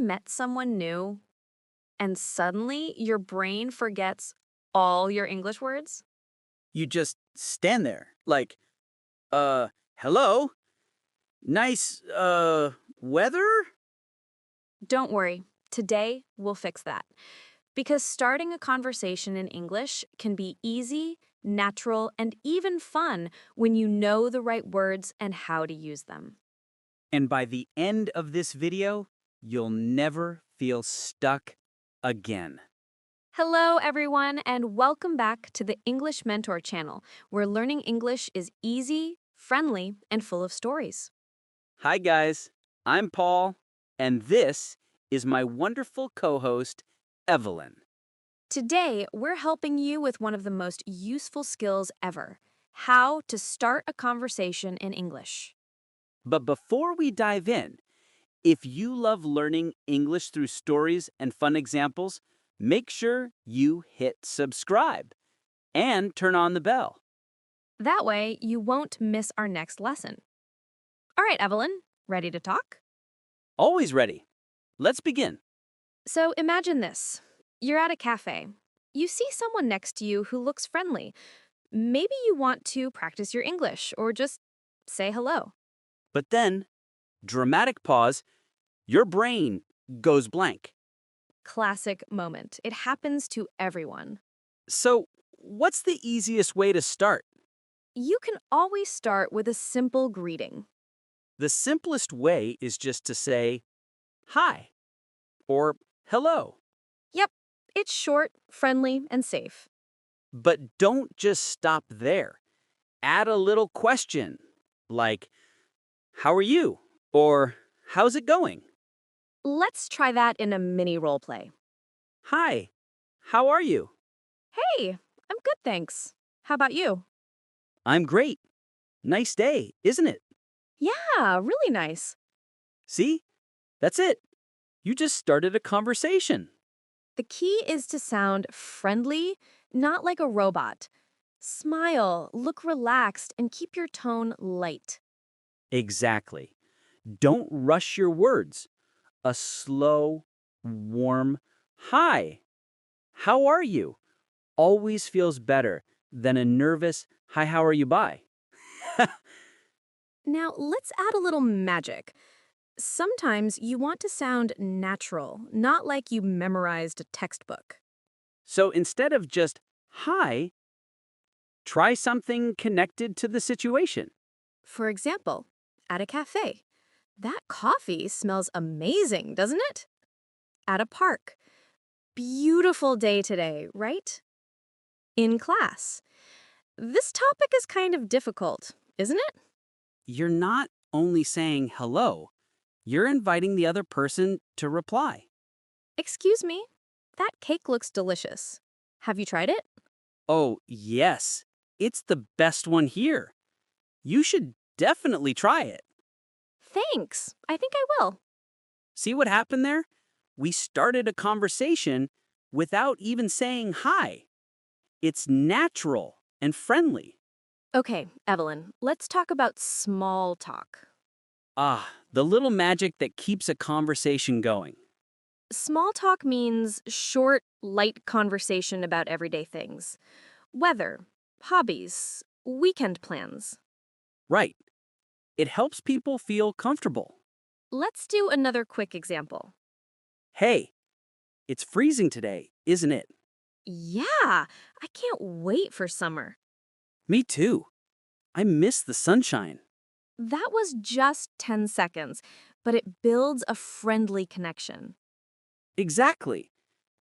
met someone new and suddenly your brain forgets all your English words? You just stand there, like, hello? Nice, weather? Don't worry, today we'll fix that. Because starting a conversation in English can be easy, natural, and even fun when you know the right words and how to use them. And by the end of this video, you'll never feel stuck again. Hello, everyone, and welcome back to the English Mentor channel, where learning English is easy, friendly, and full of stories. Hi, guys. I'm Paul, and this is my wonderful co-host, Evelyn. Today, we're helping you with one of the most useful skills ever: how to start a conversation in English. But before we dive in, if you love learning English through stories and fun examples, make sure you hit subscribe and turn on the bell. That way, you won't miss our next lesson. All right, Evelyn, ready to talk? Always ready. Let's begin. So imagine this. You're at a cafe. You see someone next to you who looks friendly. Maybe you want to practice your English or just say hello. But then, dramatic pause, your brain goes blank. Classic moment. It happens to everyone. So, what's the easiest way to start? You can always start with a simple greeting. The simplest way is just to say, hi, or hello. Yep, it's short, friendly, and safe. But don't just stop there. Add a little question, like, how are you? Or, how's it going? Let's try that in a mini role play. Hi, how are you? Hey, I'm good, thanks. How about you? I'm great. Nice day, isn't it? Yeah, really nice. See? That's it. You just started a conversation. The key is to sound friendly, not like a robot. Smile, look relaxed, and keep your tone light. Exactly. Don't rush your words. A slow, warm, hi, how are you? Always feels better than a nervous, hi, how are you, bye. Now, let's add a little magic. Sometimes you want to sound natural, not like you memorized a textbook. So instead of just, hi, try something connected to the situation. For example, at a cafe. That coffee smells amazing, doesn't it? At a park. Beautiful day today, right? In class. This topic is kind of difficult, isn't it? You're not only saying hello, you're inviting the other person to reply. Excuse me, that cake looks delicious. Have you tried it? Oh, yes, it's the best one here. You should definitely try it. Thanks, I think I will. See what happened there? We started a conversation without even saying hi. It's natural and friendly. Okay, Evelyn, let's talk about small talk. Ah, the little magic that keeps a conversation going. Small talk means short, light conversation about everyday things. Weather, hobbies, weekend plans. Right. It helps people feel comfortable. Let's do another quick example. Hey, it's freezing today, isn't it? Yeah, I can't wait for summer. Me too. I miss the sunshine. That was just 10 seconds, but it builds a friendly connection. Exactly.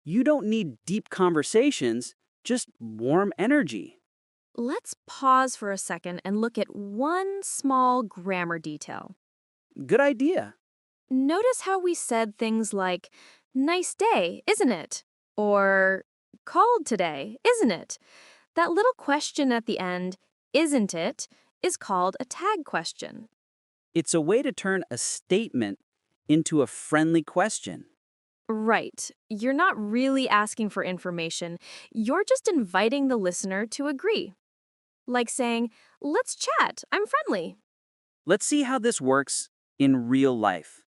You don't need deep conversations, just warm energy. Let's pause for a second and look at one small grammar detail. Good idea. Notice how we said things like, nice day, isn't it? Or, cold today, isn't it? That little question at the end, isn't it, is called a tag question. It's a way to turn a statement into a friendly question. Right. You're not really asking for information. You're just inviting the listener to agree. Like saying, let's chat, I'm friendly. Let's see how this works in real life.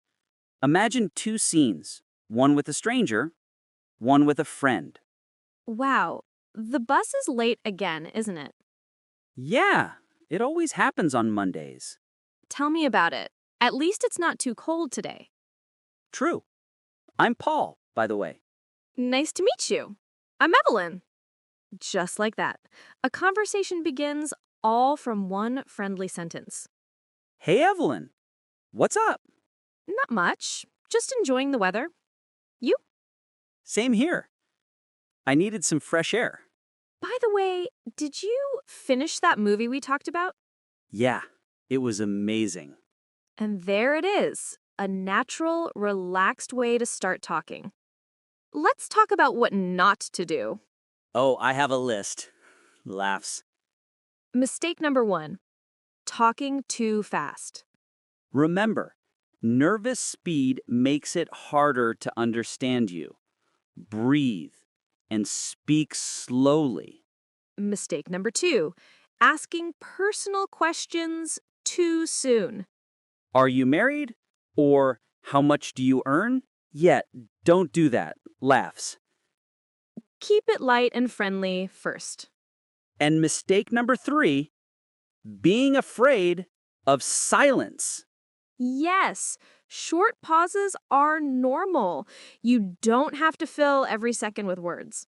Imagine two scenes, one with a stranger, one with a friend. Wow, the bus is late again, isn't it? Yeah, it always happens on Mondays. Tell me about it. At least it's not too cold today. True. I'm Paul, by the way. Nice to meet you. I'm Evelyn. Just like that. A conversation begins all from one friendly sentence. Hey, Evelyn. What's up? Not much. Just enjoying the weather. You? Same here. I needed some fresh air. By the way, did you finish that movie we talked about? Yeah, it was amazing. And there it is, a natural, relaxed way to start talking. Let's talk about what not to do. Oh, I have a list. Laughs. Mistake number 1, talking too fast. Remember, nervous speed makes it harder to understand you. Breathe and speak slowly. Mistake number 2, asking personal questions too soon. Are you married? Or how much do you earn? Yeah, don't do that. Laughs. Keep it light and friendly first. And mistake number 3, being afraid of silence. Yes, short pauses are normal. You don't have to fill every second with words.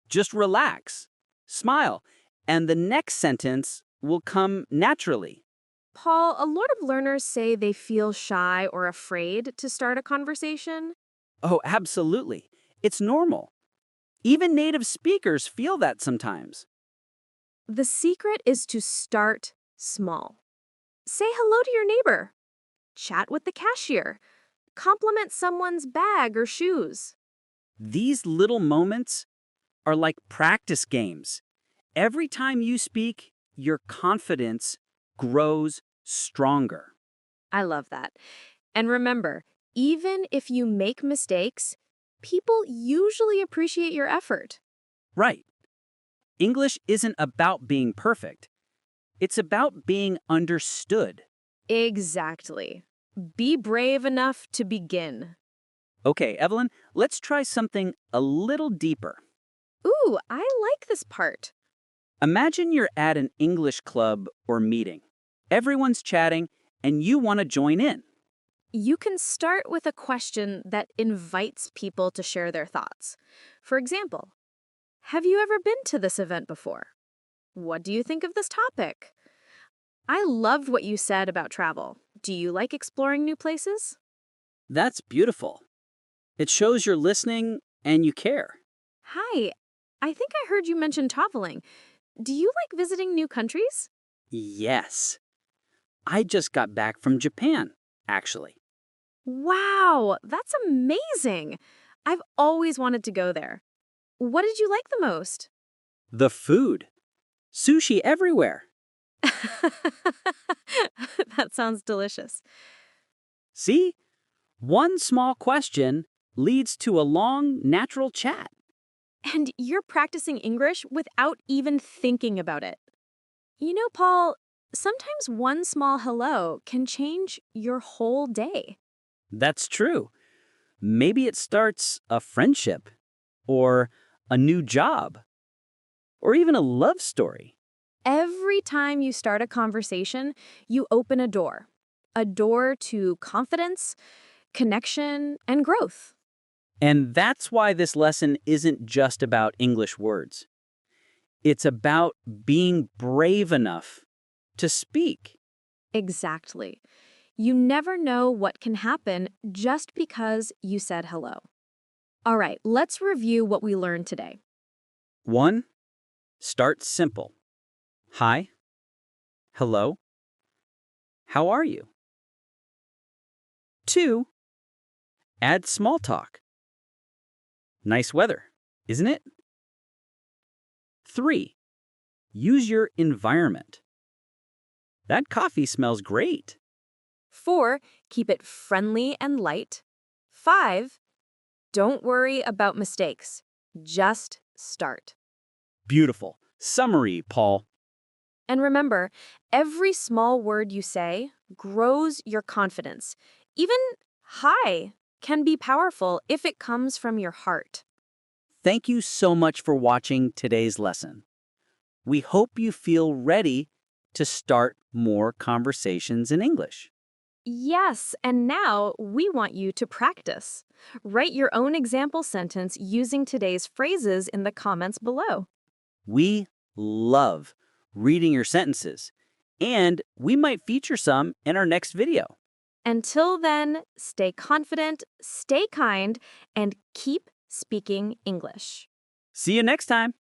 Just relax, smile, and the next sentence will come naturally. Paul, a lot of learners say they feel shy or afraid to start a conversation. Oh, absolutely. It's normal. Even native speakers feel that sometimes. The secret is to start small. Say hello to your neighbor. Chat with the cashier. Compliment someone's bag or shoes. These little moments are like practice games. Every time you speak, your confidence grows stronger. I love that. And remember, even if you make mistakes, people usually appreciate your effort. Right. English isn't about being perfect. It's about being understood. Exactly. Be brave enough to begin. Okay, Evelyn, let's try something a little deeper. Ooh, I like this part. Imagine you're at an English club or meeting. Everyone's chatting, and you want to join in. You can start with a question that invites people to share their thoughts. For example, have you ever been to this event before? What do you think of this topic? I loved what you said about travel. Do you like exploring new places? That's beautiful. It shows you're listening and you care. Hi, I think I heard you mention traveling. Do you like visiting new countries? Yes. I just got back from Japan, actually. Wow, that's amazing. I've always wanted to go there. What did you like the most? The food. Sushi everywhere. That sounds delicious. See? One small question leads to a long, natural chat. And you're practicing English without even thinking about it. You know, Paul, sometimes one small hello can change your whole day. That's true. Maybe it starts a friendship, or a new job, or even a love story. Every time you start a conversation, you open a door to confidence, connection, and growth. And that's why this lesson isn't just about English words. It's about being brave enough to speak. Exactly. You never know what can happen just because you said hello. All right, let's review what we learned today. 1. Start simple. Hi. Hello. How are you? 2. Add small talk. Nice weather, isn't it? 3. Use your environment. That coffee smells great. 4, keep it friendly and light. 5, don't worry about mistakes. Just start. Beautiful. Summary, Paul. And remember, every small word you say grows your confidence, even Hi can be powerful if it comes from your heart. Thank you so much for watching today's lesson. We hope you feel ready to start more conversations in English. Yes, and now we want you to practice. Write your own example sentence using today's phrases in the comments below. We love reading your sentences, and we might feature some in our next video. Until then, stay confident, stay kind, and keep speaking English. See you next time.